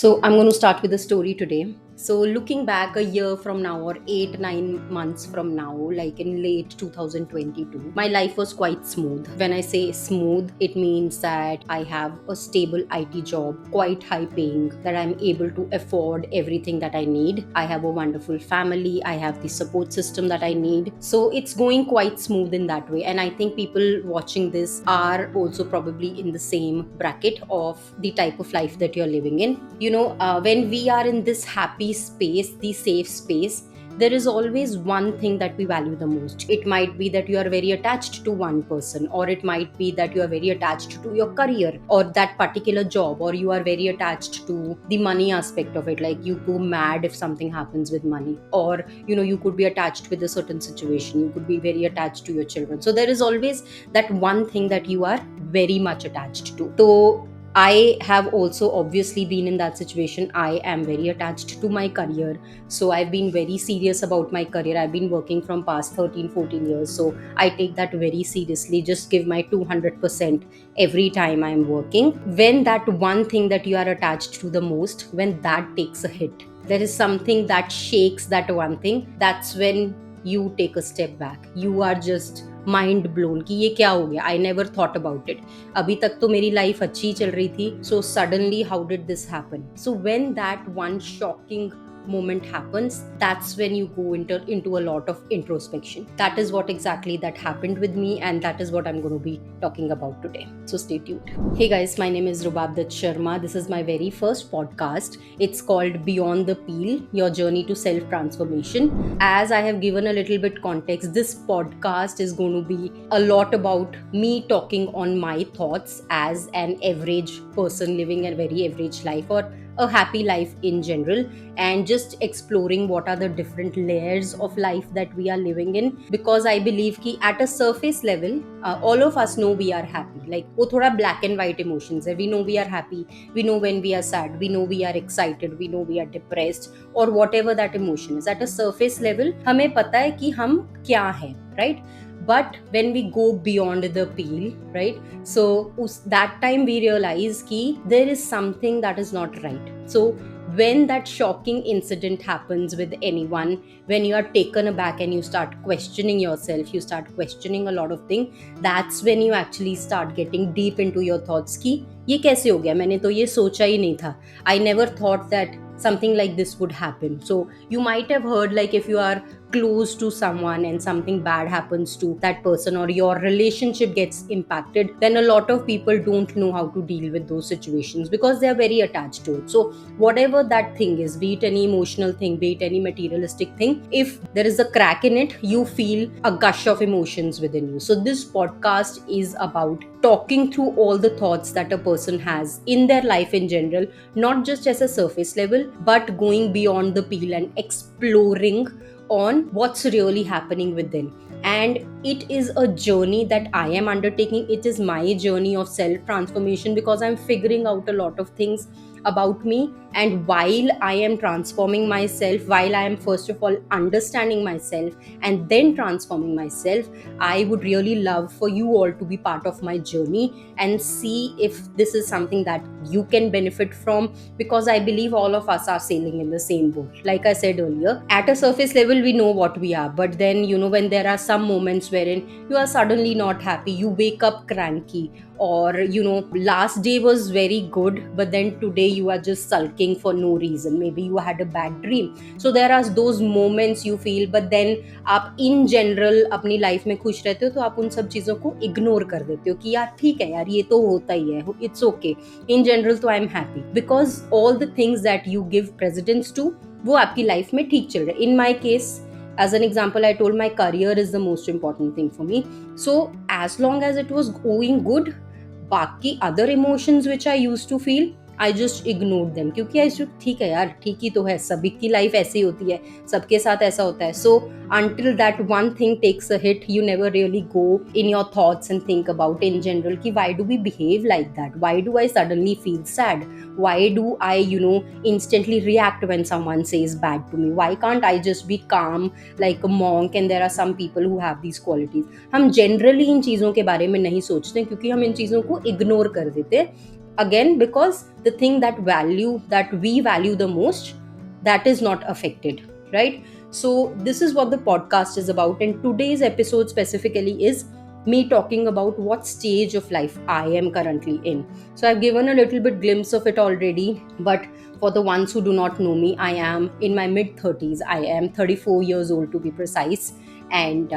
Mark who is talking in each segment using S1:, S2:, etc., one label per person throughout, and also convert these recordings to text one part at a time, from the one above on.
S1: So I'm going to start with a story today. So looking back a year from now or 8 9 months from now, like in late 2022, my life was quite smooth. When I say smooth, it means that I have a stable IT job, quite high paying, that I'm able to afford everything that I need. I have a wonderful family, I have the support system that I need. So it's going quite smooth in that way, and I think people watching this are also probably in the same bracket of the type of life that you're living in. When we are in this happy space, the safe space, there is always one thing that we value the most. It might be that you are very attached to one person, or it might be that you are very attached to your career or that particular job, or you are very attached to the money aspect of it. Like you go mad if something happens with money, or you could be attached with a certain situation, you could be very attached to your children. So there is always that one thing that you are very much attached to. So I have also obviously been in that situation. I am very attached to my career. So I've been very serious about my career. I've been working from past 13, 14 years. So I take that very seriously. Just give my 200% every time I'm working. When that one thing that you are attached to the most, when that takes a hit, there is something that shakes that one thing. That's when you take a step back. You are just mind blown कि ये क्या हो गया. I never thought about it. अभी तक तो मेरी life अच्छी चल रही थी. So suddenly how did this happen? So when that one shocking moment happens, that's when you go into a lot of introspection. That is what exactly that happened with me, and that is what I'm going to be talking about today. So stay tuned. Hey guys, my name is Rubab Dutt Sharma. This is my very first podcast. It's called Beyond the Peel, Your Journey to Self Transformation. As I have given a little bit context, this podcast is going to be a lot about me talking on my thoughts as an average person living a very average life, or a happy life in general, and just exploring what are the different layers of life that we are living in. Because I believe कि at a surface level, all of us know we are happy. Like वो थोड़ा black and white emotions है. We know we are happy, we know when we are sad, we know we are excited, we know we are depressed, or whatever that emotion is. At a surface level हमें पता है कि हम क्या हैं, right? But when we go beyond the peel, right, so that time we realize ki there is something that is not right. So when that shocking incident happens with anyone, when you are taken aback and you start questioning yourself, you start questioning a lot of things, that's when you actually start getting deep into your thoughts ki ye kaise ho gaya, maine to ye socha hi nahi tha. I never thought that something like this would happen. So you might have heard, like, if you are close to someone and something bad happens to that person, or your relationship gets impacted, then a lot of people don't know how to deal with those situations because they are very attached to it. So whatever that thing is, be it any emotional thing, be it any materialistic thing, if there is a crack in it, you feel a gush of emotions within you. So this podcast is about talking through all the thoughts that a person has in their life in general, not just as a surface level, but going beyond the peel and exploring on what's really happening within. And it is a journey that I am undertaking. It is my journey of self transformation, because I'm figuring out a lot of things about me. And while I am transforming myself, while I am first of all understanding myself and then transforming myself, I would really love for you all to be part of my journey and see if this is something that you can benefit from, because I believe all of us are sailing in the same boat. Like I said earlier, at a surface level, we know what we are, but then, when there are some moments wherein you are suddenly not happy, you wake up cranky, or last day was very good, but then today you are just sulking for no reason. Maybe you had a bad dream. So there are those moments you feel, but then आप in general अपनी life में खुश रहते हो, तो आप उन सब चीज़ों को इग्नोर कर देते हो कि यार ठीक है यार, ये तो होता ही है, इट्स ओके, इन जनरल तो I am happy, because all the things that you give precedence to, वो आपकी लाइफ में ठीक चल रहा है. In my case, as an example, I told my career is the most important thing for me. So as long as it was going good, बाकी other emotions which I used to feel, I just ignored them, क्योंकि I used to ठीक है यार, ठीक ही तो है, सभी की लाइफ ऐसी होती है, सबके साथ ऐसा होता है. So until that one thing takes a hit, you never really go in your thoughts and think about in general कि why do we behave like that? Why do I suddenly feel sad? Why do I instantly react when someone says bad to me? Why can't I just be calm like a monk? And there are some people who have these qualities. हम generally इन चीज़ों के बारे में नहीं सोचते, क्योंकि हम इन चीज़ों को इग्नोर कर देते. again, because the thing that we value the most, that is not affected, right? So this is what the podcast is about, and today's episode specifically is me talking about what stage of life I am currently in. So I've given a little bit glimpse of it already, but for the ones who do not know me, I am in my mid 30s. I am 34 years old to be precise, and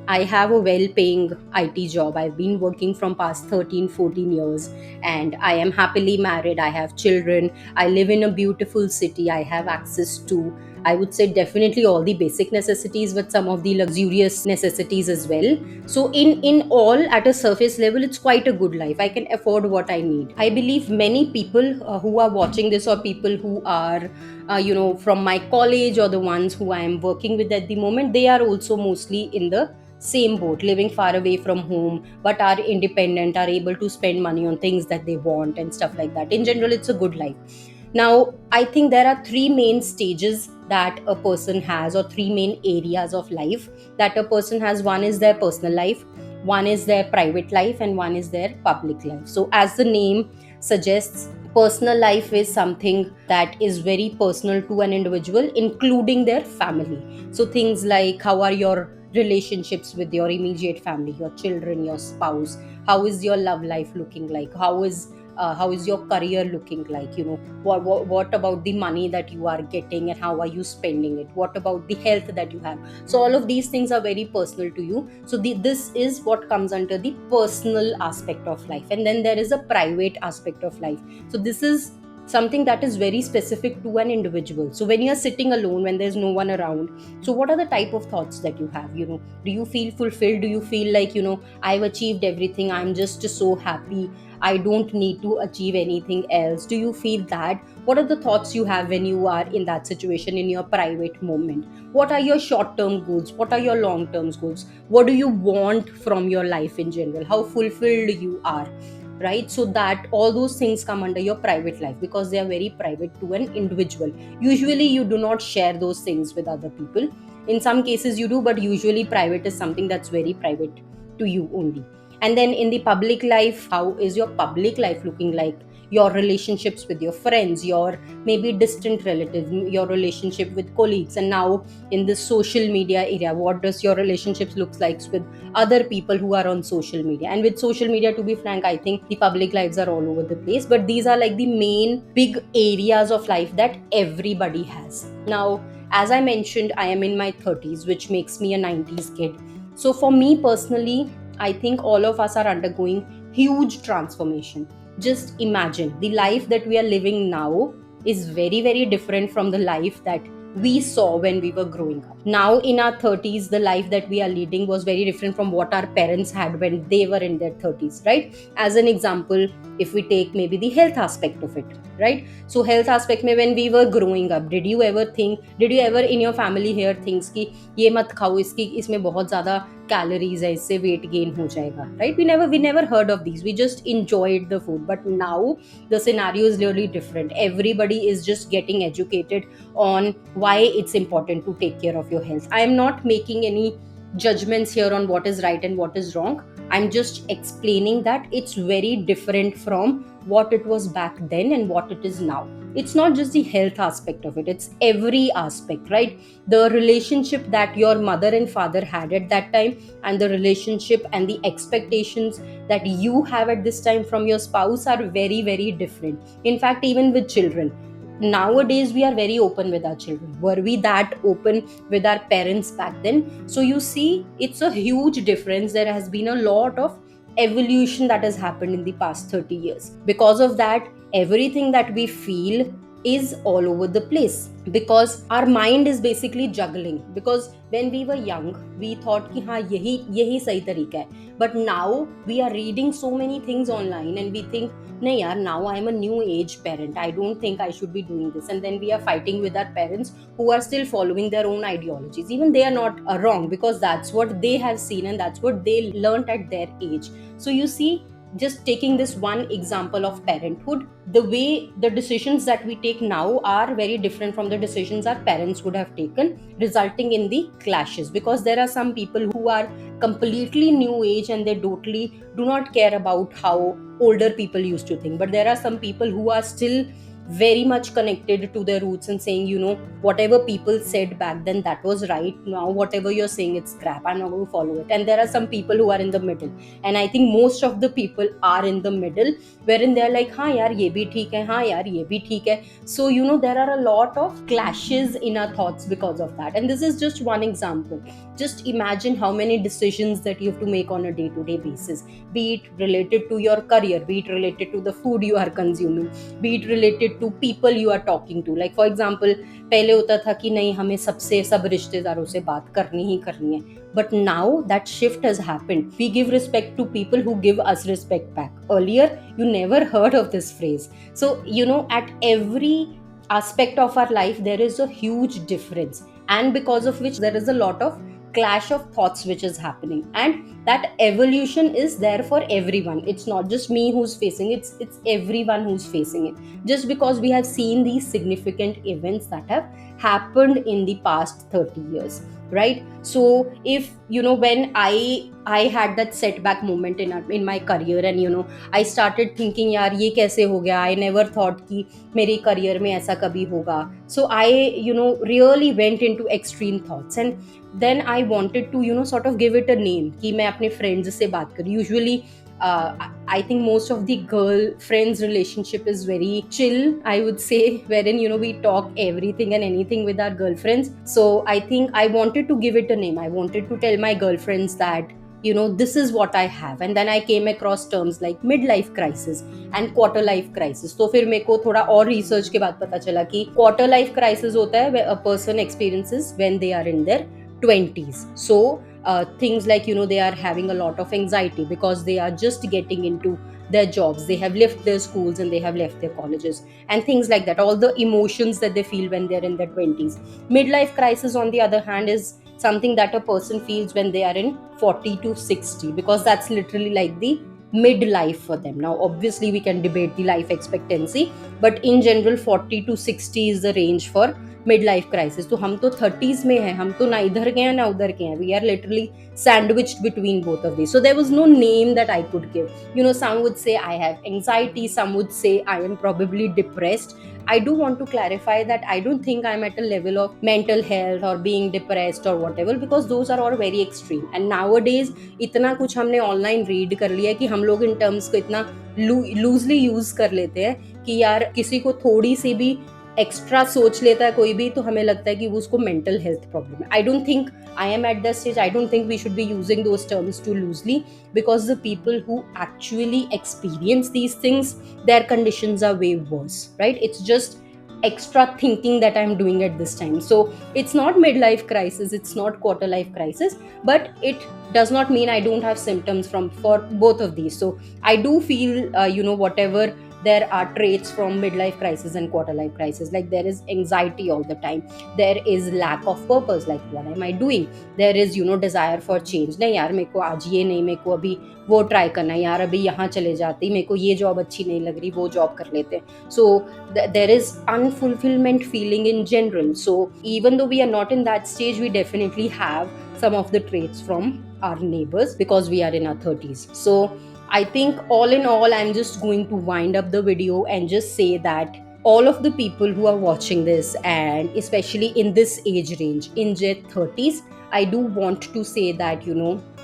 S1: I have a well paying IT job. I've been working from past 13, 14 years, and I am happily married. I have children. I live in a beautiful city. I have access to, I would say, definitely all the basic necessities, but some of the luxurious necessities as well. So in all, at a surface level, it's quite a good life. I can afford what I need. I believe many people who are watching this, or people who are from my college, or the ones who I am working with at the moment, they are also mostly in the same boat, living far away from home, but are independent, are able to spend money on things that they want and stuff like that. In general, it's a good life. Now, I think there are three main stages that a person has, or three main areas of life that a person has. One is their personal life, one is their private life, and one is their public life. So as the name suggests, personal life is something that is very personal to an individual, including their family. So things like, how are your relationships with your immediate family, your children, your spouse? How is your love life looking like? How is your career looking like? What about the money that you are getting, and how are you spending it? What about the health that you have? So all of these things are very personal to you. So this is what comes under the personal aspect of life. And then there is a private aspect of life. So this is something that is very specific to an individual. So when you're sitting alone, when there's no one around, so what are the type of thoughts that you have? Do you feel fulfilled? Do you feel like, I've achieved everything, I'm just so happy, I don't need to achieve anything else? Do you feel that? What are the thoughts you have when you are in that situation, in your private moment? What are your short term goals? What are your long term goals? What do you want from your life in general? How fulfilled you are, right? So that all those things come under your private life, because they are very private to an individual. Usually you do not share those things with other people. In some cases you do, but usually private is something that's very private to you only. And then in the public life, how is your public life looking like? Your relationships with your friends, your maybe distant relatives, your relationship with colleagues. And now in this social media area, what does your relationships looks like with other people who are on social media? And with social media, to be frank, I think the public lives are all over the place, but these are like the main big areas of life that everybody has. Now, as I mentioned, I am in my 30s, which makes me a 90s kid. So for me personally, I think all of us are undergoing huge transformation. Just imagine, the life that we are living now is very, very different from the life that we saw when we were growing up. Now, in our 30s, the life that we are leading was very different from what our parents had when they were in their 30s, right? As an example, if we take maybe the health aspect of it, right? So, health aspect, mein, when we were growing up, did you ever in your family hear things ki ये मत खाओ, इसकी इसमें बहुत ज़्यादा calories है, इससे weight gain हो जाएगा, right? We never heard of these. We just enjoyed the food. But now the scenario is really different. Everybody is just getting educated on why it's important to take care of your health. I am not making any judgments here on what is right and what is wrong. I'm just explaining that it's very different from what it was back then and what it is now. It's not just the health aspect of it, it's every aspect, right? The relationship that your mother and father had at that time, and the relationship and the expectations that you have at this time from your spouse are very, very different. In fact, even with children, nowadays we are very open with our children. Were we that open with our parents back then? So you see, it's a huge difference. There has been a lot of evolution that has happened in the past 30 years. Because of that, everything that we feel is all over the place, because our mind is basically juggling. Because when we were young, we thought ki ha yahi sahi tarika hai, but now we are reading so many things online and we think, nahi yaar, now I am a new age parent, I don't think I should be doing this. And then we are fighting with our parents who are still following their own ideologies. Even they are not wrong, because that's what they have seen and that's what they learnt at their age. So you see, just taking this one example of parenthood, the way the decisions that we take now are very different from the decisions our parents would have taken, resulting in the clashes. Because there are some people who are completely new age and they totally do not care about how older people used to think, but there are some people who are still very much connected to their roots and saying, whatever people said back then, that was right. Now whatever you're saying, it's crap, I'm not going to follow it. And there are some people who are in the middle, and I think most of the people are in the middle, wherein they're like, ha yaar ye bhi theek hai, ha yaar ye bhi theek hai. So there are a lot of clashes in our thoughts because of that. And this is just one example. Just imagine how many decisions that you have to make on a day to day basis, be it related to your career, be it related to the food you are consuming, be it related to people you are talking to. Like for example, पहले होता था कि नहीं, हमें सबसे सब रिश्तेदारों से बात करनी ही करनी है. But now that shift has happened. We give respect to people who give us respect back. Earlier, you never heard of this phrase. So, at every aspect of our life, there is a huge difference. And because of which, there is a lot of clash of thoughts which is happening. And that evolution is there for everyone. It's not just me who's facing it, it's everyone who's facing it. Just because we have seen these significant events that have happened in the past 30 years, right? So if when I had that setback moment in my career, and I started thinking, yaar ye kaise ho gaya, I never thought ki mere career mein aisa kabhi hoga. So I really went into extreme thoughts, and then I wanted to sort of give it a name कि मैं अपने friends से बात करूँ. Usually I think most of the girl friends relationship is very chill, I would say, wherein we talk everything and anything with our girlfriends. So I think I wanted to give it a name. I wanted to tell my girlfriends that this is what I have. And then I came across terms like midlife crisis and quarter life crisis. तो फिर मेरे को थोड़ा और research के बाद पता चला कि quarter life crisis होता है where a person experiences when they are in their 20s. So things like they are having a lot of anxiety because they are just getting into their jobs, they have left their schools and they have left their colleges, and things like that, all the emotions that they feel when they're in their 20s. Midlife crisis, on the other hand, is something that a person feels when they are in 40 to 60, because that's literally like the midlife for them. Now obviously we can debate the life expectancy, but in general 40 to 60 is the range for midlife crisis. तो हम तो 30s में हैं, हम तो ना इधर के हैं ना उधर के हैं. We are literally sandwiched between both of these. So there was no name that I could give. Some would say I have anxiety, some would say I am probably depressed. I do want to clarify that I don't think I'm at a level of mental health or being depressed or whatever, because those are all very extreme. And nowadays इतना कुछ हमने online read कर लिया है कि हम लोग in terms को इतना लूजली यूज कर लेते हैं कि यार किसी को थोड़ी सी भी एक्स्ट्रा सोच लेता है कोई भी, तो हमें लगता है कि वो उसको मेंटल हेल्थ प्रॉब्लम है. I don't think I am at that stage. I don't think we should be using those terms too loosely, because the people who actually experience these things, their conditions are way worse, right? It's just extra thinking that I'm doing at this time. So it's not midlife crisis, it's not quarter life crisis, but it does not mean I don't have symptoms for both of these. So I do feel whatever there are traits from midlife crisis and quarter life crisis. Like there is anxiety all the time, there is lack of purpose, like what am I doing, there is desire for change. नहीं यार मेरे को आज ये नहीं, मेरे को अभी वो ट्राई करना है, यार अभी यहाँ चले जाती, मेरे को ये जॉब अच्छी नहीं लग रही, वो जॉब कर लेते. So there is unfulfillment feeling in general. So even though we are not in that stage, we definitely have some of the traits from our neighbors because we are in our 30s. So I think all in all, I'm just going to wind up the video and just say that all of the people who are watching this, and especially in this age range, in their 30s, I do want to say that,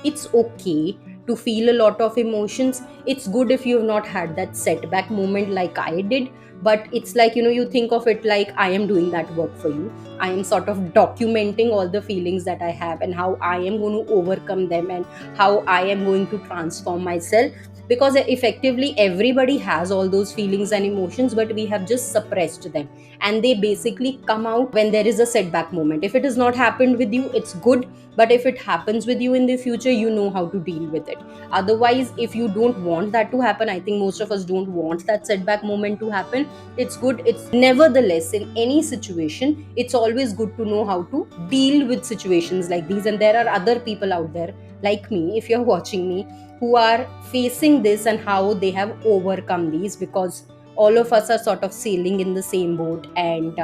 S1: it's okay to feel a lot of emotions. It's good if you've not had that setback moment like I did, but it's like, you think of it like I am doing that work for you. I am sort of documenting all the feelings that I have and how I am going to overcome them and how I am going to transform myself, because effectively everybody has all those feelings and emotions, but we have just suppressed them, and they basically come out when there is a setback moment. If it has not happened with you, it's good, but if it happens with you in the future, you know how to deal with it. Otherwise, if you don't want that to happen, I think most of us don't want that setback moment to happen. It's good, it's nevertheless, in any situation, it's always good to know how to deal with situations like these. And there are other people out there like me, if you're watching me, who are facing this and how they have overcome these, because all of us are sort of sailing in the same boat. And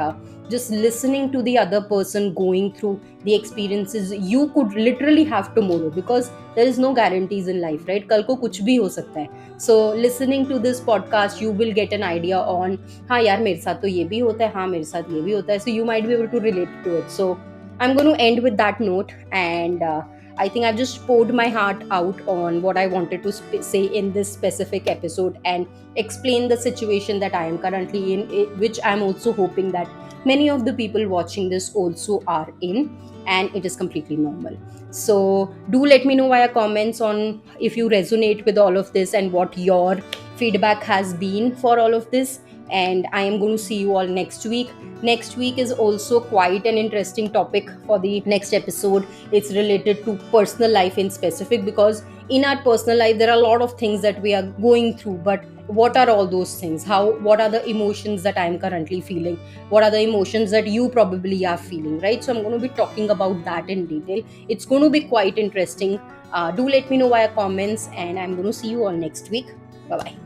S1: just listening to the other person going through the experiences you could literally have tomorrow, because there is no guarantees in life, right? Kal ko kuch bhi ho sakta hai. So listening to this podcast, you will get an idea on, हाँ यार मेरे साथ तो ये भी होता है, हाँ मेरे साथ ये भी होता है. So you might be able to relate to it. So I'm going to end with that note. And I think I've just poured my heart out on what I wanted to say in this specific episode, and explain the situation that I am currently in, which I'm also hoping that many of the people watching this also are in, and it is completely normal. So do let me know via comments on if you resonate with all of this and what your feedback has been for all of this. And I am going to see you all next week. Next week is also quite an interesting topic for the next episode. It's related to personal life in specific, because in our personal life there are a lot of things that we are going through, but what are all those things? What are the emotions that I'm currently feeling? What are the emotions that you probably are feeling, right? So I'm going to be talking about that in detail. It's going to be quite interesting. Do let me know via comments, and I'm going to see you all next week. Bye bye.